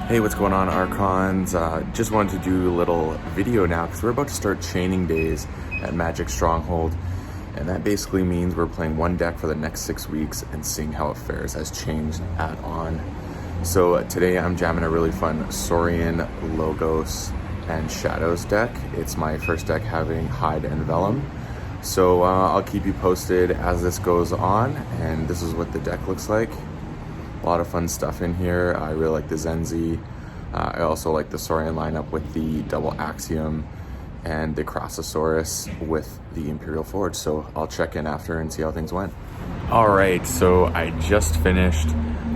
Hey, what's going on, Archons? Just wanted to do a little video now because we're about to start chaining days at Magic Stronghold, and that basically means we're playing one deck for the next 6 weeks and seeing how it fares as changed add-on. So today I'm jamming a really fun Saurian, Logos, and Shadows deck. It's my first deck having Hide and Vellum. So I'll keep you posted as this goes on, and this is what the deck looks like. A lot of fun stuff in here. I really like the Zenzi. I also like the Saurian lineup with the double Axiom and the Crossosaurus with the Imperial Forge. So I'll check in after and see how things went. All right, so I just finished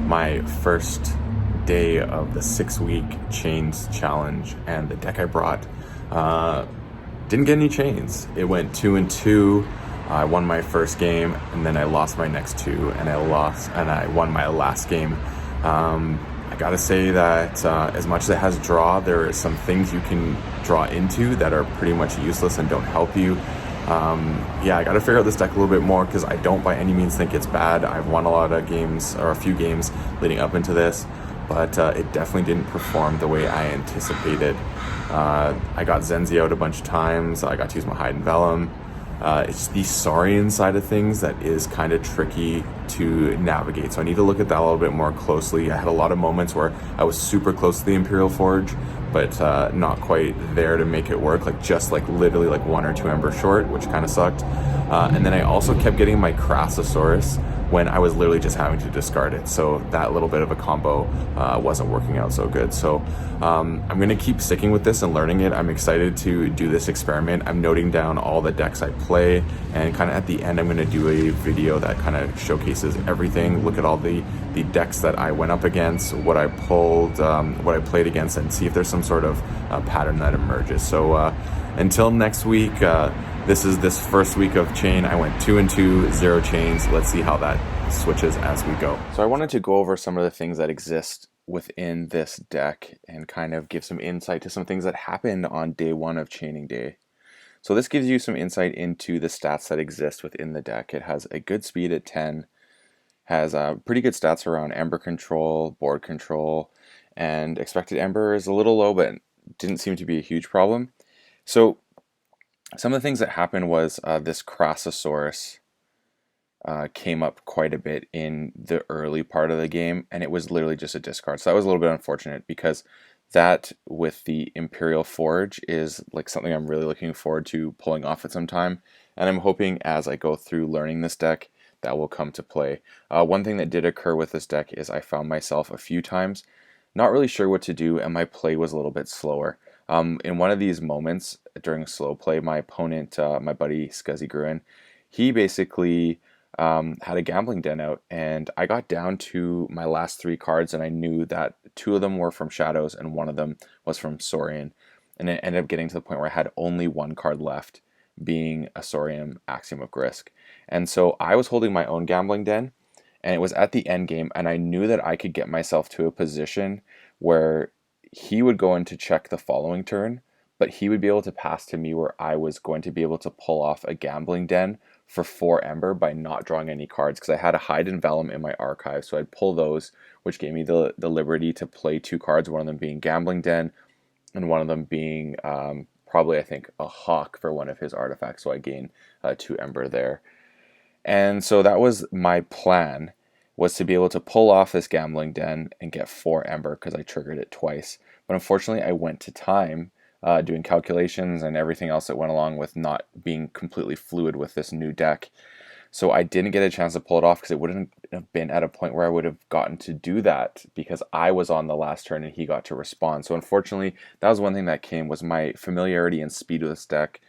my first day of the 6-week chains challenge, and the deck I brought didn't get any chains. It went 2-2. I won my first game, and then I lost my next two, and I won my last game. I gotta say that as much as it has draw, there are some things you can draw into that are pretty much useless and don't help you. Yeah, I gotta figure out this deck a little bit more because I don't by any means think it's bad. I've won a lot of games, or a few games leading up into this, but it definitely didn't perform the way I anticipated. I got Zenzi out a bunch of times. I got to use my Hide and Vellum. It's the Saurian side of things that is kind of tricky to navigate, so I need to look at that a little bit more closely. I had a lot of moments where I was super close to the Imperial Forge, but not quite there to make it work, like literally like 1 or 2 embers short, which kind of sucked. And then I also kept getting my Crassosaurus when I was literally just having to discard it, so that little bit of a combo wasn't working out so good. So I'm going to keep sticking with this and learning it. I'm excited to do this experiment. I'm noting down all the decks I play, and kind of at the end I'm going to do a video that kind of showcases everything, look at all the decks that I went up against, what I pulled, what I played against, and see if there's some sort of pattern that emerges. So until next week, this is this first week of chain. I went 2-2, 0 chains. Let's see how that switches as we go. So I wanted to go over some of the things that exist within this deck and kind of give some insight to some things that happened on day 1 of chaining day. So this gives you some insight into the stats that exist within the deck. It has a good speed at 10, has pretty good stats around Ember control, board control, and expected Ember is a little low, but didn't seem to be a huge problem. So some of the things that happened was this Crassosaurus came up quite a bit in the early part of the game, and it was literally just a discard. So that was a little bit unfortunate, because that with the Imperial Forge is like something I'm really looking forward to pulling off at some time, and I'm hoping as I go through learning this deck that will come to play. One thing that did occur with this deck is I found myself a few times not really sure what to do, and my play was a little bit slower. In one of these moments during slow play, my opponent, my buddy Scuzzy Gruen, he basically had a gambling den out, and I got down to my last 3 cards, and I knew that 2 of them were from Shadows and 1 of them was from Saurian, and it ended up getting to the point where I had only 1 card left, being a Saurian Axiom of Grisk. And so I was holding my own gambling den, and it was at the end game, and I knew that I could get myself to a position where he would go in to check the following turn, but he would be able to pass to me where I was going to be able to pull off a gambling den for 4 Ember by not drawing any cards, because I had a Hide and Vellum in my archive, so I'd pull those, which gave me the liberty to play 2 cards, one of them being Gambling Den, and one of them being probably, I think, a Hawk for one of his artifacts, so I gained 2 Ember there. And so that was my plan, was to be able to pull off this Gambling Den and get 4 Ember, because I triggered it twice. But unfortunately, I went to time doing calculations and everything else that went along with not being completely fluid with this new deck. So I didn't get a chance to pull it off, because it wouldn't have been at a point where I would have gotten to do that, because I was on the last turn and he got to respond. So unfortunately, that was one thing that came, was my familiarity and speed with this deck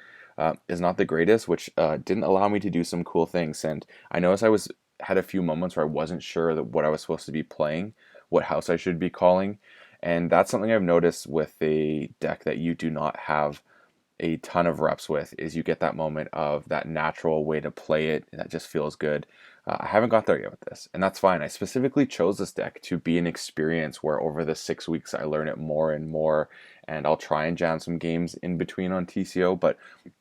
is not the greatest, which didn't allow me to do some cool things. And I noticed had a few moments where I wasn't sure that what I was supposed to be playing, what house I should be calling. And that's something I've noticed with a deck that you do not have a ton of reps with, is you get that moment of that natural way to play it that just feels good. I haven't got there yet with this, and that's fine. I specifically chose this deck to be an experience where over the 6 weeks I learn it more and more, and I'll try and jam some games in between on TCO, but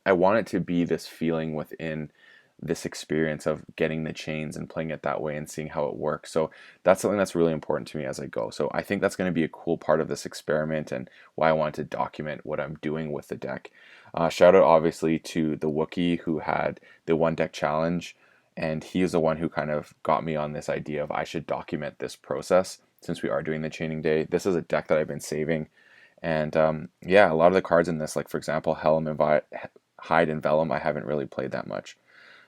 I want it to be this feeling within this experience of getting the chains and playing it that way and seeing how it works. So that's something that's really important to me as I go. So I think that's going to be a cool part of this experiment and why I want to document what I'm doing with the deck. Shout out obviously to the Wookiee who had the one deck challenge, and he is the one who kind of got me on this idea of I should document this process since we are doing the chaining day. This is a deck that I've been saving, and yeah, a lot of the cards in this, like for example, Helm and Hide and Vellum, I haven't really played that much.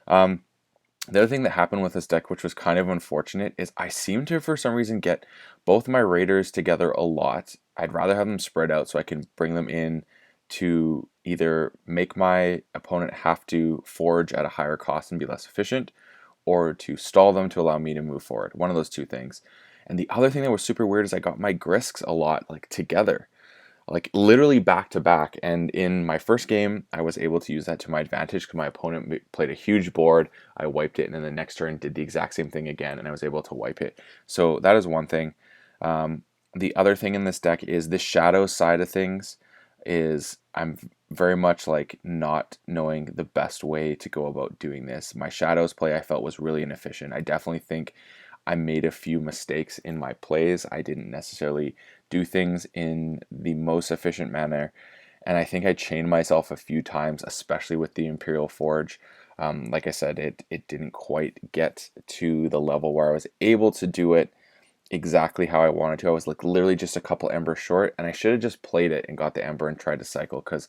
Um, the other thing that happened with this deck, which was kind of unfortunate, is I seem to, for some reason, get both my raiders together a lot. I'd rather have them spread out so I can bring them in to either make my opponent have to forge at a higher cost and be less efficient, or to stall them to allow me to move forward. One of those two things. And the other thing that was super weird is I got my Grisks a lot, like together, like literally back to back. And in my first game, I was able to use that to my advantage because my opponent played a huge board. I wiped it, and then the next turn did the exact same thing again, and I was able to wipe it. So that is one thing. The other thing in this deck is the shadow side of things. Is I'm very much like not knowing the best way to go about doing this. My shadows play I felt was really inefficient. I definitely think I made a few mistakes in my plays. I didn't necessarily do things in the most efficient manner, and I think I chained myself a few times, especially with the Imperial Forge. Like I said, it didn't quite get to the level where I was able to do it exactly how I wanted to. I was like literally just a couple embers short, and I should have just played it and got the ember and tried to cycle, because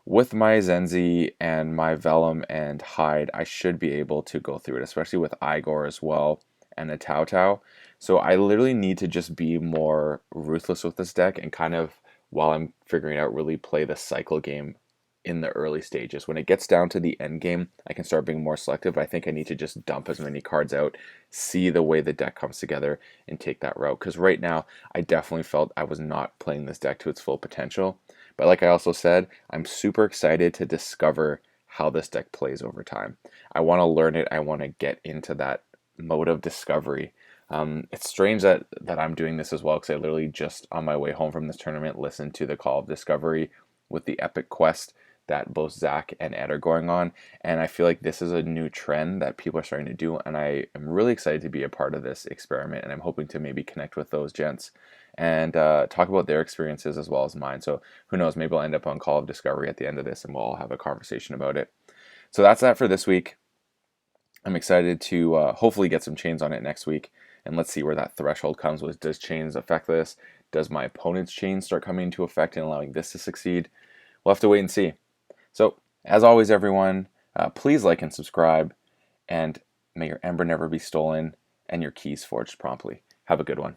with my Zenzi and my Vellum and Hide, I should be able to go through it, especially with Igor as well and a Tau Tau. So I literally need to just be more ruthless with this deck and kind of, while I'm figuring out, really play the cycle game in the early stages. When it gets down to the end game, I can start being more selective. I think I need to just dump as many cards out, see the way the deck comes together, and take that route. Because right now, I definitely felt I was not playing this deck to its full potential. But like I also said, I'm super excited to discover how this deck plays over time. I want to learn it. I want to get into that mode of discovery. It's strange that I'm doing this as well, because I literally just on my way home from this tournament listened to the Call of Discovery with the epic quest that both Zach and Ed are going on, and I feel like this is a new trend that people are starting to do, and I am really excited to be a part of this experiment, and I'm hoping to maybe connect with those gents and talk about their experiences as well as mine. So who knows, maybe I'll end up on Call of Discovery at the end of this and we'll all have a conversation about it. So that's that for this week. I'm excited to hopefully get some chains on it next week, and let's see where that threshold comes with. Does chains affect this? Does my opponent's chains start coming into effect and allowing this to succeed? We'll have to wait and see. So, as always, everyone, please like and subscribe, and may your ember never be stolen and your keys forged promptly. Have a good one.